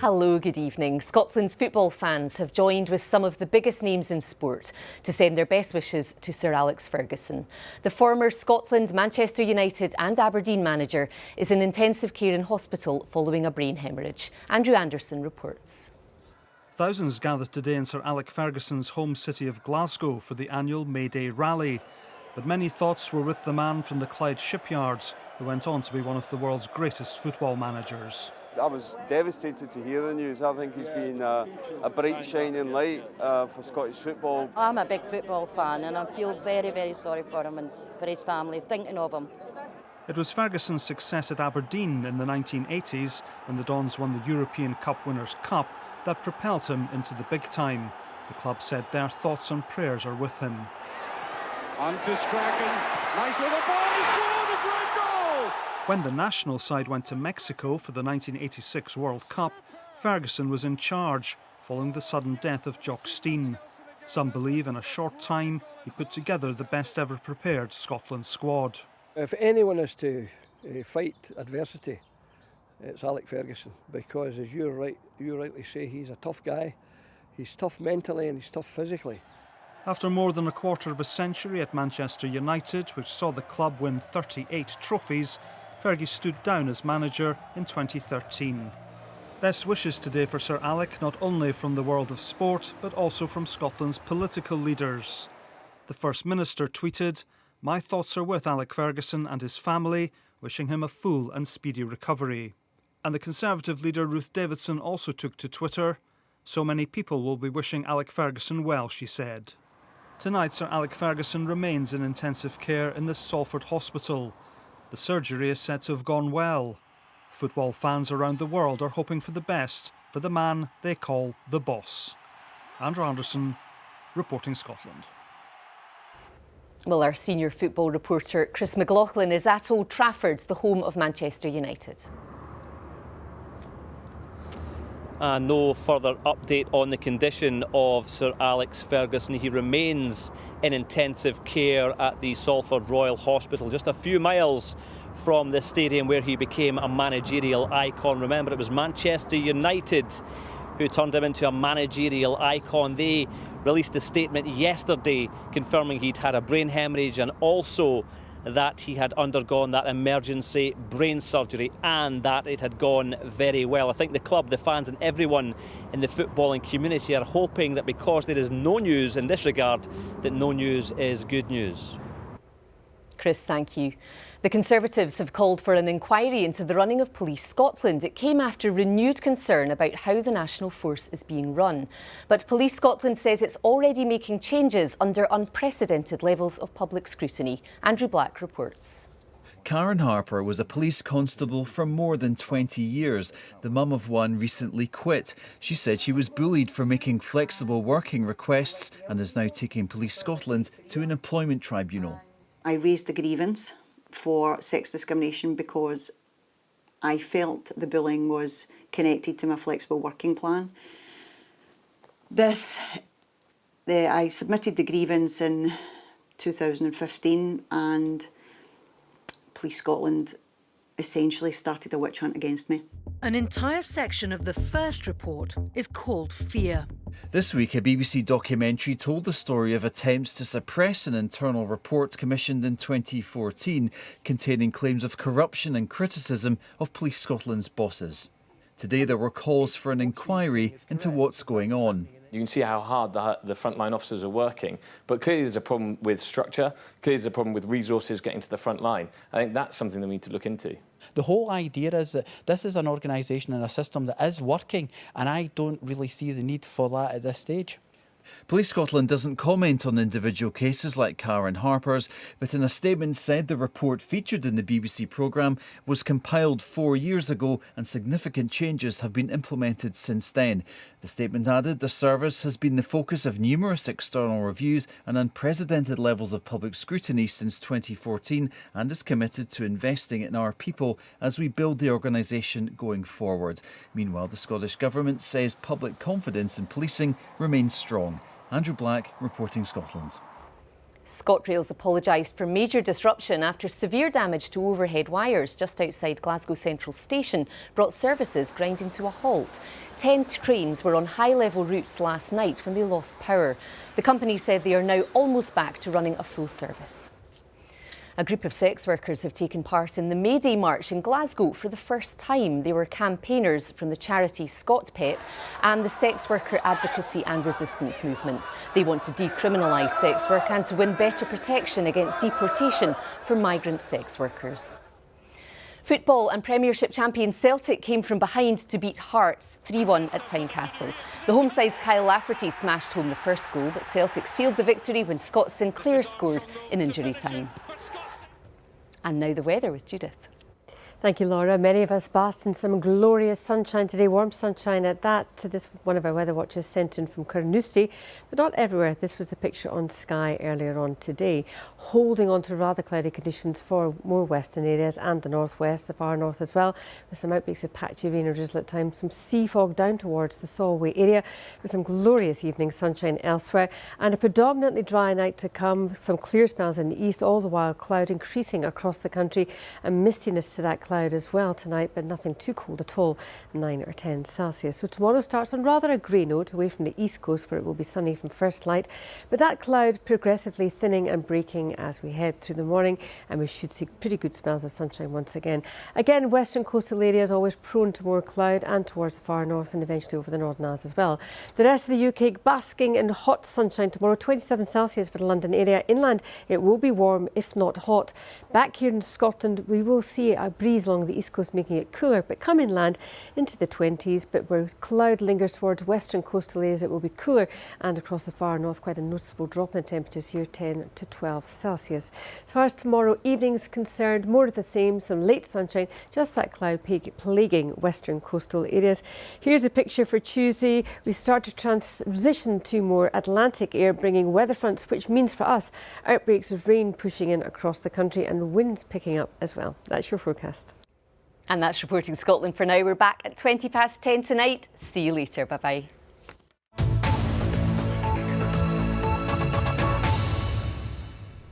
Hello, good evening. Scotland's football fans have joined with some of the biggest names in sport to send their best wishes to Sir Alex Ferguson. The former Scotland, Manchester United and Aberdeen manager is in intensive care in hospital following a brain hemorrhage. Andrew Anderson reports. Thousands gathered today in Sir Alex Ferguson's home city of Glasgow for the annual May Day rally. But many thoughts were with the man from the Clyde shipyards who went on to be one of the world's greatest football managers. I was devastated to hear the news. I think he's been a bright, shining light for Scottish football. I'm a big football fan and I feel very, very sorry for him and for his family, thinking of him. It was Ferguson's success at Aberdeen in the 1980s, when the Dons won the European Cup Winners' Cup, that propelled him into the big time. The club said their thoughts and prayers are with him. On to Strachan, nice little ball, he scored a great goal! When the national side went to Mexico for the 1986 World Cup, Ferguson was in charge, following the sudden death of Jock Stein. Some believe in a short time he put together the best ever prepared Scotland squad. If anyone is to fight adversity, it's Alex Ferguson, because as you rightly say, he's a tough guy. He's tough mentally and he's tough physically. After more than a quarter of a century at Manchester United, which saw the club win 38 trophies, Fergie stood down as manager in 2013. Best wishes today for Sir Alex, not only from the world of sport, but also from Scotland's political leaders. The First Minister tweeted, "My thoughts are with Alex Ferguson and his family, wishing him a full and speedy recovery." And the Conservative leader Ruth Davidson also took to Twitter, "So many people will be wishing Alex Ferguson well," she said. Tonight, Sir Alex Ferguson remains in intensive care in the Salford Hospital. The surgery is said to have gone well. Football fans around the world are hoping for the best for the man they call the boss. Andrew Anderson, reporting Scotland. Well, our senior football reporter Chris McLaughlin is at Old Trafford, the home of Manchester United. No further update on the condition of Sir Alex Ferguson. He remains in intensive care at the Salford Royal Hospital, just a few miles from the stadium where he became a managerial icon. Remember, it was Manchester United who turned him into a managerial icon. They released a statement yesterday confirming he'd had a brain hemorrhage and also that he had undergone that emergency brain surgery and that it had gone very well. I think the club, the fans and everyone in the footballing community are hoping that because there is no news in this regard, that no news is good news. Chris, thank you. The Conservatives have called for an inquiry into the running of Police Scotland. It came after renewed concern about how the national force is being run. But Police Scotland says it's already making changes under unprecedented levels of public scrutiny. Andrew Black reports. Karen Harper was a police constable for more than 20 years. The mum of one recently quit. She said she was bullied for making flexible working requests and is now taking Police Scotland to an employment tribunal. I raised a grievance for sex discrimination because I felt the bullying was connected to my flexible working plan. I submitted the grievance in 2015 and Police Scotland essentially started a witch hunt against me. An entire section of the first report is called Fear. This week, a BBC documentary told the story of attempts to suppress an internal report commissioned in 2014 containing claims of corruption and criticism of Police Scotland's bosses. Today, there were calls for an inquiry into what's going on. You can see how hard the frontline officers are working, but clearly there's a problem with structure, clearly there's a problem with resources getting to the front line. I think that's something that we need to look into. The whole idea is that this is an organisation and a system that is working, and I don't really see the need for that at this stage. Police Scotland doesn't comment on individual cases like Karen Harper's, but in a statement said the report featured in the BBC programme was compiled 4 years ago and significant changes have been implemented since then. The statement added the service has been the focus of numerous external reviews and unprecedented levels of public scrutiny since 2014 and is committed to investing in our people as we build the organisation going forward. Meanwhile, the Scottish Government says public confidence in policing remains strong. Andrew Black, reporting Scotland. ScotRail's apologised for major disruption after severe damage to overhead wires just outside Glasgow Central Station brought services grinding to a halt. 10 trains were on high-level routes last night when they lost power. The company said they are now almost back to running a full service. A group of sex workers have taken part in the May Day March in Glasgow for the first time. They were campaigners from the charity ScotPep and the Sex Worker Advocacy and Resistance Movement. They want to decriminalise sex work and to win better protection against deportation for migrant sex workers. Football and Premiership champion Celtic came from behind to beat Hearts 3-1 at Tynecastle. The home side's Kyle Lafferty smashed home the first goal, but Celtic sealed the victory when Scott Sinclair scored in injury time. And now the weather with Judith. Thank you, Laura. Many of us basked in some glorious sunshine today, warm sunshine at that. This one of our weather watchers sent in from Carnoustie, but not everywhere. This was the picture on Sky earlier on today, holding on to rather cloudy conditions for more western areas and the northwest, the far north as well, with some outbreaks of patchy rain or drizzle at times, some sea fog down towards the Solway area, with some glorious evening sunshine elsewhere, and a predominantly dry night to come, some clear spells in the east, all the while cloud increasing across the country and mistiness to that cloud as well tonight, but nothing too cold at all, 9 or 10 Celsius. So tomorrow starts on rather a grey note away from the east coast where it will be sunny from first light, but that cloud progressively thinning and breaking as we head through the morning, and we should see pretty good spells of sunshine once again. Again, western coastal areas always prone to more cloud and towards the far north and eventually over the Northern Isles as well. The rest of the UK basking in hot sunshine tomorrow, 27 Celsius for the London area. Inland it will be warm if not hot. Back here in Scotland we will see a breeze along the east coast making it cooler, but come inland into the 20s, but where cloud lingers towards western coastal areas it will be cooler, and across the far north quite a noticeable drop in temperatures here, 10 to 12 Celsius. As far as tomorrow evening is concerned, more of the same, some late sunshine, just that cloud plaguing western coastal areas. Here's a picture for Tuesday. We start to transition to more Atlantic air, bringing weather fronts, which means for us outbreaks of rain pushing in across the country and winds picking up as well. That's your forecast. And that's Reporting Scotland for now. We're back at 10 tonight. See you later. Bye-bye.